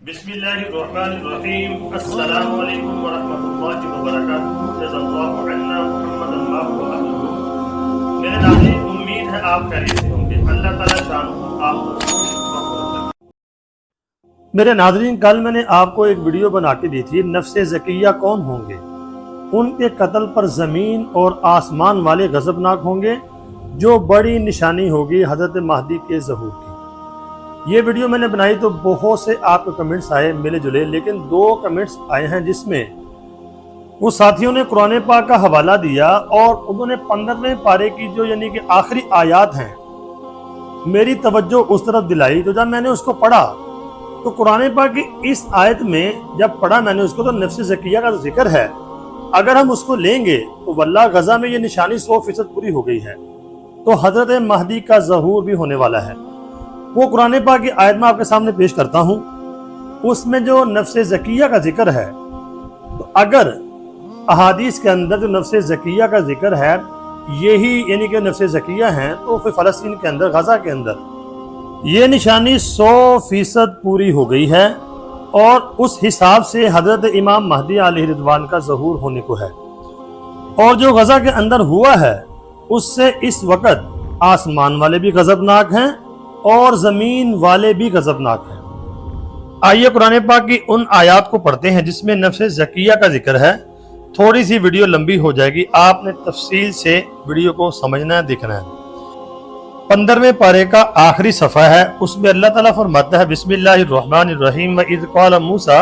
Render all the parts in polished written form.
बिस्मिल्लाहिर्रहमानिर्रहीम। अस्सलामु अलैकुम वरहमतुल्लाहि वबरकातुहू। जज़ाल्लाहु अन्ना मुहम्मदन मा हुवा अहलुहू। मेरे नाज़रीन, उम्मीद है आप खैरियत से होंगे। अल्लाह ताला शानहू आपको। मेरे नाज़रीन, कल मैंने आपको एक वीडियो बना के दी थी, नफ्स ज़किया कौन होंगे, उनके कत्ल पर ज़मीन और आसमान वाले गज़बनाक होंगे, जो बड़ी निशानी होगी हज़रत महदी के ज़हूर की। ये वीडियो मैंने बनाई तो बहुत से आपके कमेंट्स आए मिले जुले, लेकिन 2 कमेंट्स आए हैं जिसमें उस साथियों ने कुरान पाक का हवाला दिया और उन्होंने 15वें पारे की जो यानी कि आखिरी आयत हैं, मेरी तवज्जो उस तरफ दिलाई। तो जब मैंने उसको पढ़ा तो कुरान पाक की इस आयत में जब पढ़ा मैंने उसको, तो नफ्स ज़किया का जिक्र है। अगर हम उसको लेंगे तो वल्लाह गज़ा में ये निशानी 100% पूरी हो गई है, तो हज़रत महदी का ज़हूर भी होने वाला है। वो कुरान पाक की आयत में आपके सामने पेश करता हूँ। उसमें जो नफ्स ज़किया का जिक्र है, तो अगर अहादीस के अंदर जो नफ्स ज़किया का जिक्र है यही यानी कि नफ्स ज़किया हैं, तो फिर फ़लस्तीन के अंदर, गज़ा के अंदर ये निशानी 100% पूरी हो गई है और उस हिसाब से हज़रत इमाम महदी अलैहि रिज़वान का ज़हूर होने को है। और जो गज़ा के अंदर हुआ है उससे इस वक़्त आसमान वाले भी गज़बनाक हैं और ज़मीन वाले भी गज़बनाक हैं। आइए कुरान पाक की उन आयात को पढ़ते हैं जिसमें नफ्स ज़किया का जिक्र है। थोड़ी सी वीडियो लंबी हो जाएगी, आपने तफसील से वीडियो को समझना है, देखना है। 15वें पारे का आखिरी सफ़ा है, उसमें अल्लाह ताला फरमाता है, बिस्मिल्लाहिर्रहमानिर्रहीम, व इज़ क़ाल मूसा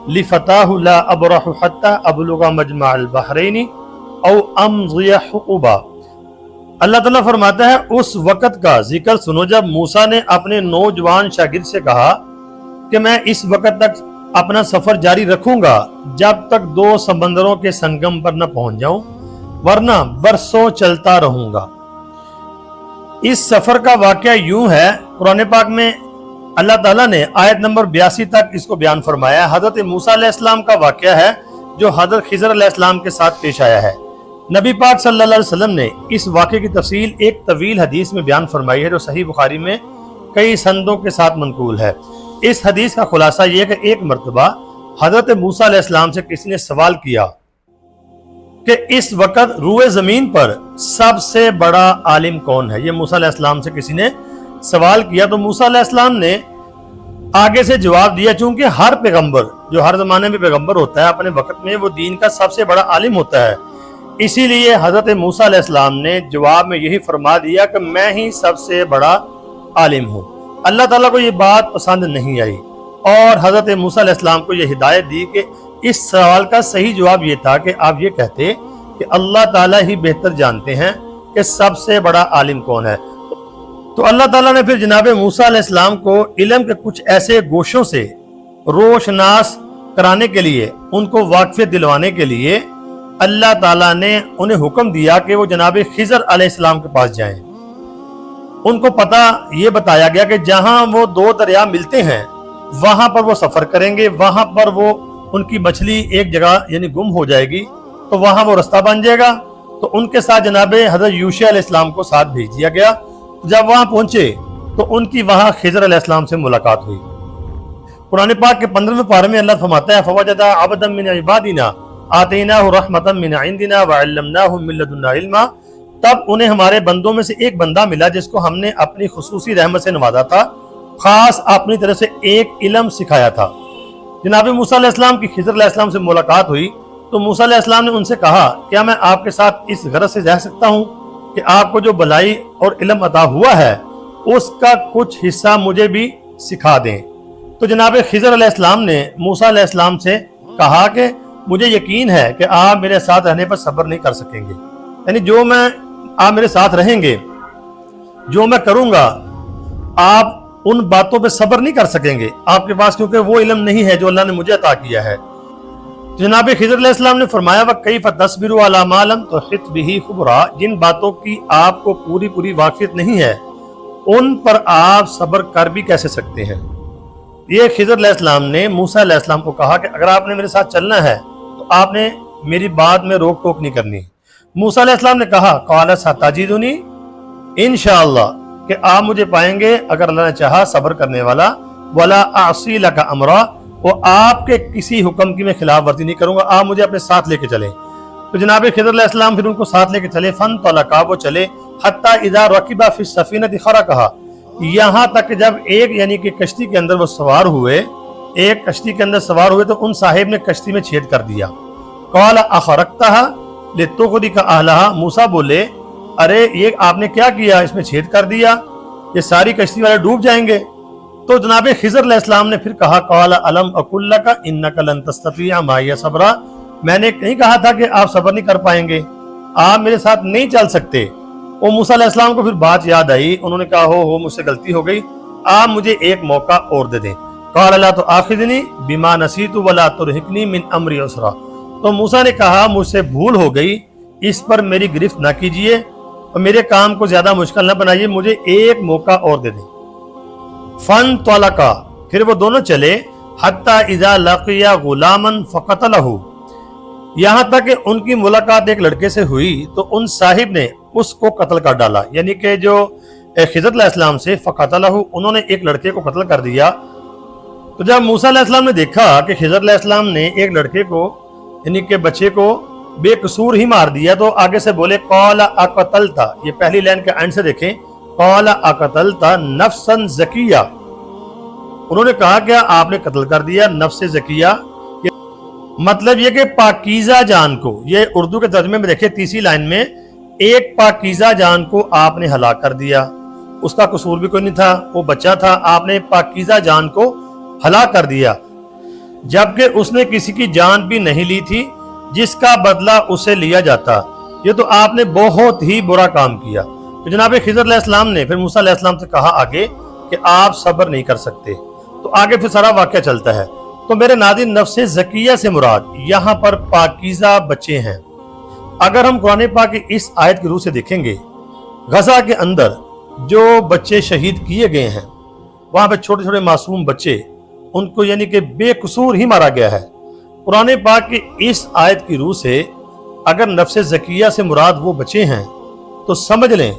लिफ़ताहु ला अब्रहु हत्ता अब्लुगा मजमअल बहरैनि औ अमज़िया हुक़बा। अल्लाह ताला फरमाता है, उस वक़्त का जिक्र सुनो जब मूसा ने अपने नौजवान शागिर्द से कहा कि मैं इस वक़्त तक अपना सफ़र जारी रखूंगा जब तक 2 समंदरों के संगम पर न पहुंच जाऊं, वरना बरसों चलता रहूंगा। इस सफ़र का वाक़या यूं है, कुरान पाक में अल्लाह ताला ने आयत नंबर 82 तक इसको बयान फरमाया। हज़रत मूसा अलैहिस्सलाम का वाक़या है जो हज़रत खिज़र अलैहिस्सलाम के साथ पेश आया है। नबी पाक सल्लल्लाहु अलैहि वसल्लम ने इस वाक़े की तफसील एक तवील हदीस में बयान फरमाई है, जो सही बुखारी में कई संदों के साथ मनकूल है। इस हदीस का खुलासा यह है कि एक मरतबा हज़रत मूसा अलैहिस्सलाम से किसी ने सवाल किया कि इस वक़्त रूए ज़मीन पर सबसे बड़ा आलिम कौन है। ये मूसा अलैहिस्सलाम से किसी ने सवाल किया, तो मूसा अलैहिस्सलाम ने आगे से जवाब दिया, चूंकि हर पैगम्बर जो हर ज़माने में पैगम्बर होता है अपने वक़्त में वो दीन का सबसे बड़ा आलिम होता है, इसीलिए हज़रत मूसा अलैहिस्सलाम ने जवाब में यही फरमा दिया कि मैं ही सबसे बड़ा आलिम हूँ। अल्लाह ताला को ये बात पसंद नहीं आई और हज़रत मूसा अलैहिस्सलाम को ये हिदायत दी कि इस सवाल का सही जवाब ये था कि आप ये कहते कि अल्लाह ताला ही बेहतर जानते हैं कि सबसे बड़ा आलिम कौन है। तो अल्लाह ताला ने फिर जनाब मूसा अलैहिस्सलाम को इल्म के कुछ ऐसे गोशों से रोशनास कराने के लिए, उनको वाक़फ़ियत दिलवाने के लिए अल्लाह ताला ने उन्हें हुक्म दिया कि वो जनाब खिज़र अलैहिस्सलाम के पास जाएं। उनको पता ये बताया गया कि जहां वो 2 दरिया मिलते हैं वहां पर वो सफर करेंगे, वहां पर वो उनकी मछली एक जगह यानी गुम हो जाएगी, तो वहां वो रास्ता बन जाएगा। तो उनके साथ जनाब हज़रत यूशा अलैहिस्सलाम को साथ भेज दिया गया। जब वहां पहुंचे तो उनकी वहां खिज़र अलैहिस्सलाम से मुलाकात हुई। कुरान पाक के 15वें पारे में अल्लाह फरमाता है, फवजदा अब्दन मिन इबादिना आतैनाहु रहमतन मिन इंदिना व अल्लमनाहु मिन लदुन्ना इल्मा। तब उन्हें हमारे बंदों में से एक बंदा मिला जिसको हमने अपनी खुसूसी रहमत से नवाजा था, खास अपनी तरफ से एक इल्म सिखाया था। जनाब मूसा अलैहिस्सलाम की खिज़र अलैहिस्सलाम से मुलाकात हुई तो मूसा अलैहिस्सलाम ने उनसे कहा, क्या मैं आपके साथ इस गरज से रह सकता हूँ कि आपको जो भलाई और इल्म अता हुआ है उसका कुछ हिस्सा मुझे भी सिखा दें। तो जनाब खिज़र अलैहिस्सलाम ने मूसा अलैहिस्सलाम से कहा कि मुझे यकीन है कि आप मेरे साथ रहने पर सब्र नहीं कर सकेंगे, यानी जो मैं आप मेरे साथ रहेंगे, जो मैं करूंगा, आप उन बातों पे सब्र नहीं कर सकेंगे आपके पास, क्योंकि वो इल्म नहीं है जो अल्लाह ने मुझे अता किया है। जनाब खिज़र अलैहिस्सलाम ने फरमाया, व कैफ़ तस्बिरु अला मा लम तुहित बिही खुबरा, जिन बातों की आपको पूरी वाक़िफ़ियत नहीं है उन पर आप सब्र कर भी कैसे सकते हैं। ये खिज़र अलैहिस्सलाम ने मूसा अलैहिस्सलाम को कहा कि अगर आपने मेरे साथ चलना है तो आपने मेरी बात में रोक टोक नहीं करनी। मूसा अलैहिस्सलाम ने कहा, क़ाल सताजिदुनी इंशाअल्लाह, कि आप मुझे पाएंगे अगर अल्लाह ने चाहा सब्र करने वाला, वला आसी लका अमरा, वो आपके किसी हुक्म की मैं खिलाफ वर्जी नहीं करूंगा, आप मुझे अपने साथ लेके चले। तो जनाब खिज़र अलैहिस्सलाम फिर उनको साथ लेके चले। फन तलका, वो चले, हत्ता इज़ा रकिबा फी सफीनति खरकहा, यहाँ तक जब एक यानी कि कश्ती के अंदर वो सवार हुए, एक कश्ती के अंदर सवार हुए तो उन साहिब ने कश्ती में छेद कर दिया। क़ाल अखरक्तहा लितुग़रिक़ अहलहा, मूसा बोले अरे ये आपने क्या किया, इसमें छेद कर दिया, ये सारी कश्ती वाले डूब जाएंगे। तो जनाब खिज़र अलैहिस्सलाम ने फिर कहा क़ाल अलम अक़ुल लका इन्नका लन तस्ततिअ माइय सबरा, मैंने नहीं कहा था कि आप सब्र नहीं कर पाएंगे, आप मेरे साथ नहीं चल सकते। वो मूसा अलैहिस्सलाम को फिर बात याद आई, उन्होंने कहा हो मुझसे गलती हो गई, आप मुझे एक मौका और दे दें। क़ाल ला तुआख़िज़नी बिमा नसीतु वला तुरहिक़नी मिन अम्री उसरा, तो मूसा ने कहा मुझसे भूल हो गई, इस पर मेरी गिरफ्त ना कीजिए और मेरे काम को ज्यादा मुश्किल ना बनाइए, मुझे एक मौका और दे दें। फन तलका, फिर वो दोनों चले, हत्ता इज़ा लक़िया गुलामन फ़क़तलहु, यहाँ तक कि उनकी मुलाकात एक लड़के से हुई तो उन साहिब ने उसको कत्ल कर डाला, यानी कि जो खिज़र अलैहिस्सलाम से फ़क़तलहु, उन्होंने एक लड़के को कत्ल कर दिया। तो जब मूसा अलैहिस्सलाम ने देखा कि खिज़र अलैहिस्सलाम ने एक लड़के को यानी कि बच्चे को बेकसूर ही मार दिया, तो आगे से बोले क़ाल अक़तलता, ये पहली लाइन के एंड से देखें, क़ाल अक़तलता नफ्सन ज़किया, उन्होंने कहा क्या आपने कत्ल कर दिया नफ्स ज़किया, मतलब ये कि पाकीज़ा जान को, ये उर्दू के तर्जुमे में देखिए तीसरी लाइन में, एक पाकीज़ा जान को आपने हलाक कर दिया, उसका कसूर भी कोई नहीं था, वो बच्चा था, आपने पाकीज़ा जान को हलाक कर दिया, जबकि उसने किसी की जान भी नहीं ली थी जिसका बदला उसे लिया जाता, ये तो आपने बहुत ही बुरा काम किया। तो जनाब खिज़र अलैहिस्सलाम ने फिर मूसा अलैहिस्सलाम से कहा आगे कि आप सब्र नहीं कर सकते। तो आगे फिर सारा वाक़या चलता है। तो मेरे नाज़रीन, नफ्स ज़किया से मुराद यहाँ पर पाकीज़ा बच्चे हैं। अगर हम कुरान पाक की इस आयत की रूह से देखेंगे, गज़ा के अंदर जो बच्चे शहीद किए गए हैं, वहाँ पे छोटे छोटे मासूम बच्चे, उनको यानी कि बेकसूर ही मारा गया है। कुरान पाक की इस आयत की रूह से अगर नफ्स ज़किया से मुराद वो बच्चे हैं तो समझ लें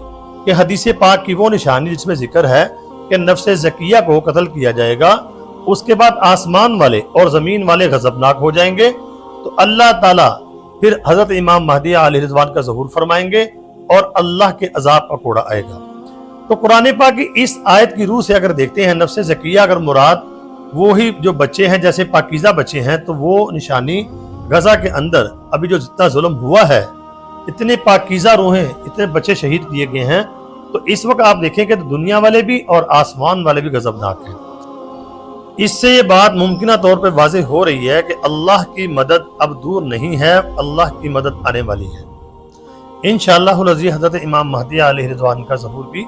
कि हदीस पाक की वो निशानी जिसमें जिक्र है कि नफ्स ज़किया को कत्ल किया जाएगा, उसके बाद आसमान वाले और ज़मीन वाले गज़बनाक हो जाएंगे, तो अल्लाह ताला फिर हज़रत इमाम महदी अलैहि रिज़वान का ज़हूर फरमाएंगे और अल्लाह के अज़ाब का कोड़ा आएगा। तो कुरान पाक की इस आयत की रूह से अगर देखते हैं, नफ्स ज़किया अगर मुराद वो ही जो बच्चे हैं, जैसे पाकीज़ा बच्चे हैं, तो वो निशानी गज़ा के अंदर अभी जो जितना जुल्म हुआ है, इतने पाकीज़ा रूहें, इतने बच्चे शहीद किए गए हैं, तो इस वक्त आप देखेंगे तो दुनिया वाले भी और आसमान वाले भी गज़बनाक हैं। इससे ये बात मुमकिन तौर पर वाज़ेह हो रही है कि अल्लाह की मदद अब दूर नहीं है, अल्लाह की मदद आने वाली है। इंशाअल्लाह अज़ीज़ हज़रत इमाम महदी अलैहि रिज़वान का ज़हूर भी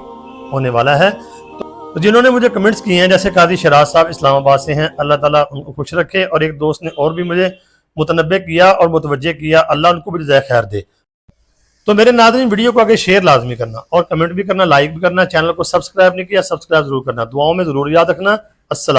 होने वाला है। तो जिन्होंने मुझे कमेंट्स किए हैं, जैसे काजी शराज साहब इस्लामाबाद से हैं, अल्लाह ताला उनको खुश रखे, और एक दोस्त ने और भी मुझे मुतनब्बे किया और मुतवज्जे किया, अल्लाह उनको भी जज़ाए खैर दे। तो मेरे नाज़रीन, वीडियो को आगे शेयर लाजमी करना और कमेंट भी करना, लाइक भी करना, चैनल को सब्सक्राइब नहीं किया सब्सक्राइब जरूर करना, दुआओं में जरूर याद रखना। अस्सलाम।